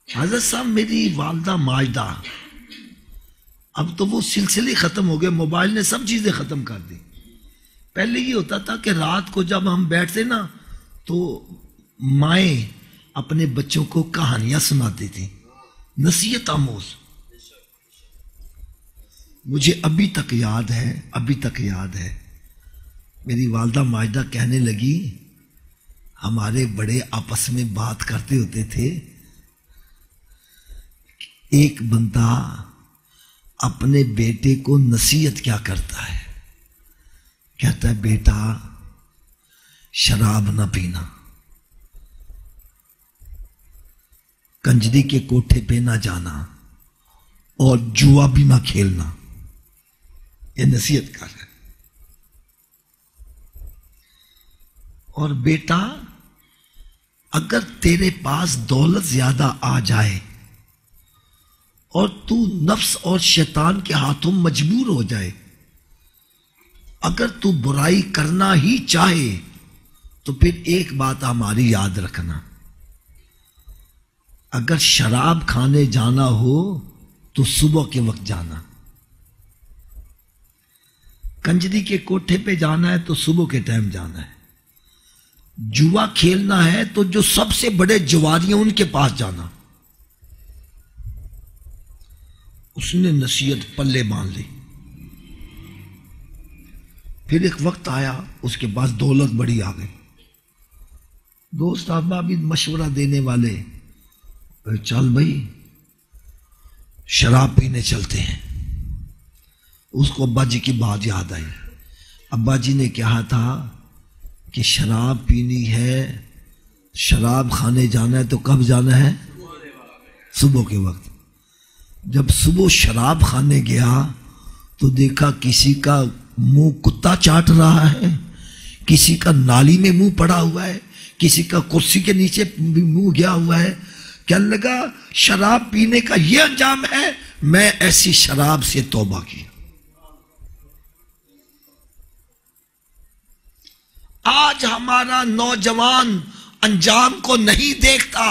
حضرت صاحب میری والدہ ماجدہ، اب تو وہ سلسلے ختم ہو گئے، موبائل نے سب چیزیں ختم کر دی۔ پہلے یہ ہوتا تھا کہ رات کو جب ہم بیٹھتے نا تو مائیں اپنے بچوں کو کہانیاں سناتی تھیں، نصیحت آموز۔ مجھے ابھی تک یاد ہے میری والدہ ماجدہ کہنے لگی، ہمارے بڑے آپس میں بات کرتے ہوتے تھے، ایک بندہ اپنے بیٹے کو نصیحت کیا کرتا ہے، کہتا ہے بیٹا شراب نہ پینا، کنجری کے کوٹھے پہ نہ جانا، اور جوا بھی نہ کھیلنا۔ یہ نصیحت کر رہا ہے۔ اور بیٹا اگر تیرے پاس دولت زیادہ آ جائے اور تو نفس اور شیطان کے ہاتھوں مجبور ہو جائے، اگر تو برائی کرنا ہی چاہے تو پھر ایک بات ہماری یاد رکھنا، اگر شراب کھانے جانا ہو تو صبح کے وقت جانا، کنجری کے کوٹھے پہ جانا ہے تو صبح کے ٹائم جانا ہے، جوا کھیلنا ہے تو جو سب سے بڑے جواری ہیں ان کے پاس جانا۔ اس نے نصیحت پلے باندھ لی۔ پھر ایک وقت آیا اس کے پاس دولت بڑی آ گئی، دوست احباب بھی مشورہ دینے والے، چل بھائی شراب پینے چلتے ہیں۔ اس کو ابا جی کی بات یاد آئی، ابا جی نے کہا تھا کہ شراب پینی ہے، شراب کھانے جانا ہے تو کب جانا ہے؟ صبح کے وقت۔ جب صبح شراب کھانے گیا تو دیکھا کسی کا منہ کتا چاٹ رہا ہے، کسی کا نالی میں منہ پڑا ہوا ہے، کسی کا کرسی کے نیچے منہ گیا ہوا ہے۔ کہنے لگا شراب پینے کا یہ انجام ہے، میں ایسی شراب سے توبہ کی۔ آج ہمارا نوجوان انجام کو نہیں دیکھتا،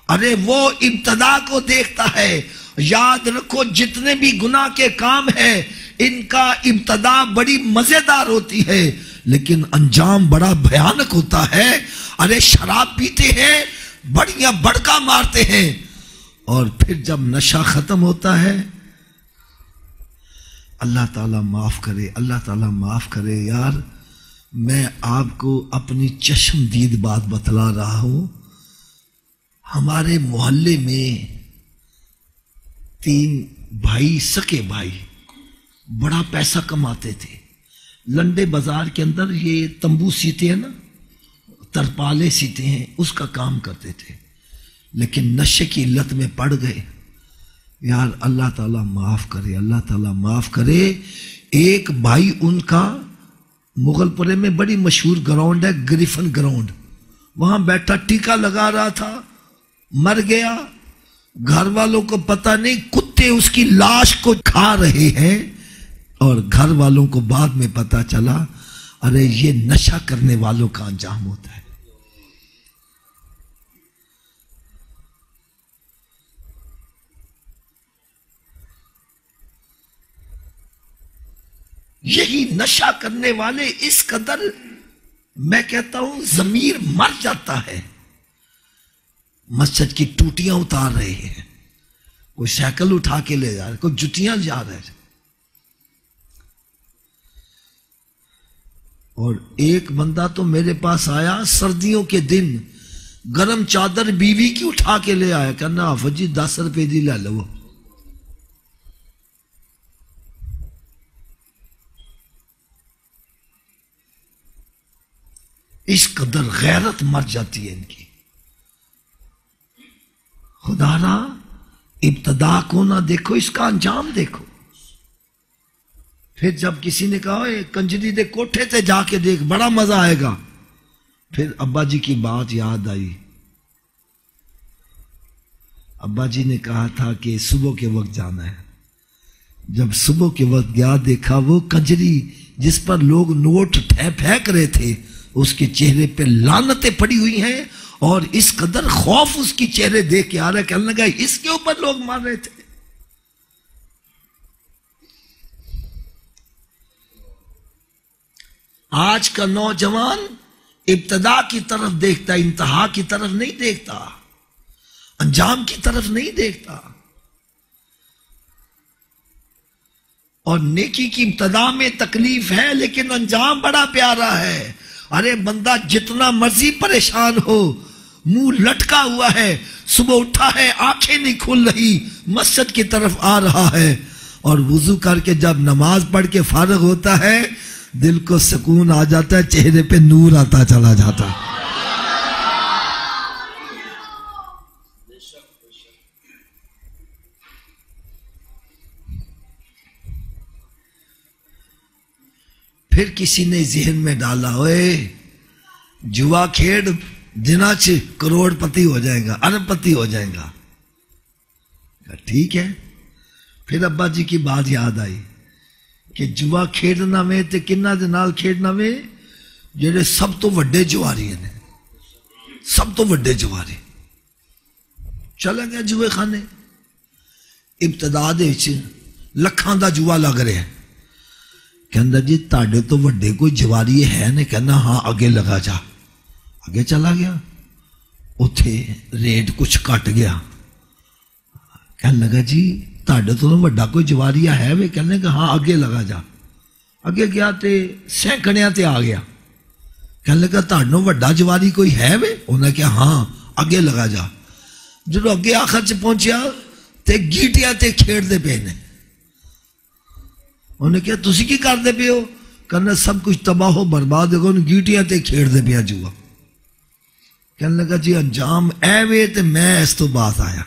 ارے وہ ابتدا کو دیکھتا ہے۔ یاد رکھو جتنے بھی گناہ کے کام ہیں ان کا ابتدا بڑی مزیدار ہوتی ہے لیکن انجام بڑا بھیانک ہوتا ہے۔ ارے شراب پیتے ہیں، بڑیاں بڑکا مارتے ہیں، اور پھر جب نشہ ختم ہوتا ہے، اللہ تعالیٰ معاف کرے، اللہ تعالیٰ معاف کرے۔ یار میں آپ کو اپنی چشم دید بات بتلا رہا ہوں، ہمارے محلے میں 3 بھائی، سکے بھائی، بڑا پیسہ کماتے تھے۔ لنڈے بازار کے اندر یہ تمبو سیتے ہیں نا، ترپالے سیتے ہیں، اس کا کام کرتے تھے، لیکن نشے کی لت میں پڑ گئے۔ یار اللہ تعالیٰ معاف کرے، اللہ تعالیٰ معاف کرے۔ ایک بھائی ان کا مغل پورے میں بڑی مشہور گراؤنڈ ہے، گریفن گراؤنڈ، وہاں بیٹھا ٹیکا لگا رہا تھا، مر گیا۔ گھر والوں کو پتہ نہیں، کتے اس کی لاش کو کھا رہے ہیں، اور گھر والوں کو بعد میں پتہ چلا ارے یہ نشہ کرنے والوں کا انجام ہوتا ہے۔ یہی نشہ کرنے والے اس قدر، میں کہتا ہوں ضمیر مر جاتا ہے۔ مسجد کی ٹوٹیاں اتار رہے ہیں، کوئی سائیکل اٹھا کے لے جا رہے، کوئی جتیاں جا رہے، اور ایک بندہ تو میرے پاس آیا سردیوں کے دن، گرم چادر بیوی کی اٹھا کے لے آیا، کہنا حافظ جی 10 روپے دی لے لو۔ اس قدر غیرت مر جاتی ہے ان کی۔ خدا را ابتدا کو نہ دیکھو، اس کا انجام دیکھو۔ پھر جب کسی نے کہا کنجری دے کوٹھے تے جا کے دیکھ، بڑا مزہ آئے گا، پھر ابا جی کی بات یاد آئی۔ ابا جی نے کہا تھا کہ صبح کے وقت جانا ہے۔ جب صبح کے وقت گیا، دیکھا وہ کنجری جس پر لوگ نوٹ پھینک رہے تھے، اس کے چہرے پہ لعنتیں پڑی ہوئی ہیں، اور اس قدر خوف اس کی چہرے دیکھ کے آ رہا ہے، کہنے لگا اس کے اوپر لوگ مار رہے تھے۔ آج کا نوجوان ابتدا کی طرف دیکھتا، انتہا کی طرف نہیں دیکھتا، انجام کی طرف نہیں دیکھتا۔ اور نیکی کی ابتدا میں تکلیف ہے لیکن انجام بڑا پیارا ہے۔ ارے بندہ جتنا مرضی پریشان ہو، منہ لٹکا ہوا ہے، صبح اٹھا ہے آنکھیں نہیں کھل رہی، مسجد کی طرف آ رہا ہے، اور وضو کر کے جب نماز پڑھ کے فارغ ہوتا ہے، دل کو سکون آ جاتا ہے، چہرے پہ نور آتا چلا جاتا ہے۔ پھر کسی نے ذہن میں ڈالا، اوئے جوا کھیڑ دنا چ کروڑ پتی ہو جائے گا، ارب پتی ہو جائے گا۔ ٹھیک ہے۔ پھر ابا جی کی بات یاد آئی کہ جوا کھیڑنا میں تے کنہ دے نال کھیڑنا میں جڑے سب تو وڈے جواری ہیں، سب تو وڈے جواری۔ چلا گیا جوے خانے، ابتدا دے وچ لکھاں دا جوا لگ رہا ہے، کہندا جی تاڑے تو وڈے کوئی جواری ہے نے، کہنا ہاں اگے لگا جا۔ آگے چلا گیا، اتھے ریٹ کچھ کٹ گیا، کہنے لگا جی تاڑے تو وڈا کوئی جواریا ہے وے، کہنے کہ ہاں اگے لگا جا۔ اگے گیا تے سینکڑیاں تے آ گیا، کہنے لگا تاڑنوں وڈا جواری کوئی ہے وے، انہیں کہا ہاں اگے لگا جا۔ جب اگے آخر چ پہنچیا تے گیٹیاں تے کھیڑ دے پے نے، انہیں کہا تسی کی کر دے پے ہو، کہنا سب کچھ تباہ و برباد ہو گیا، گیٹیاں تے کھیڑ دے پیا جوا۔ کہنے لگا جی انجام اے وے تے میں اس تو بات آیا۔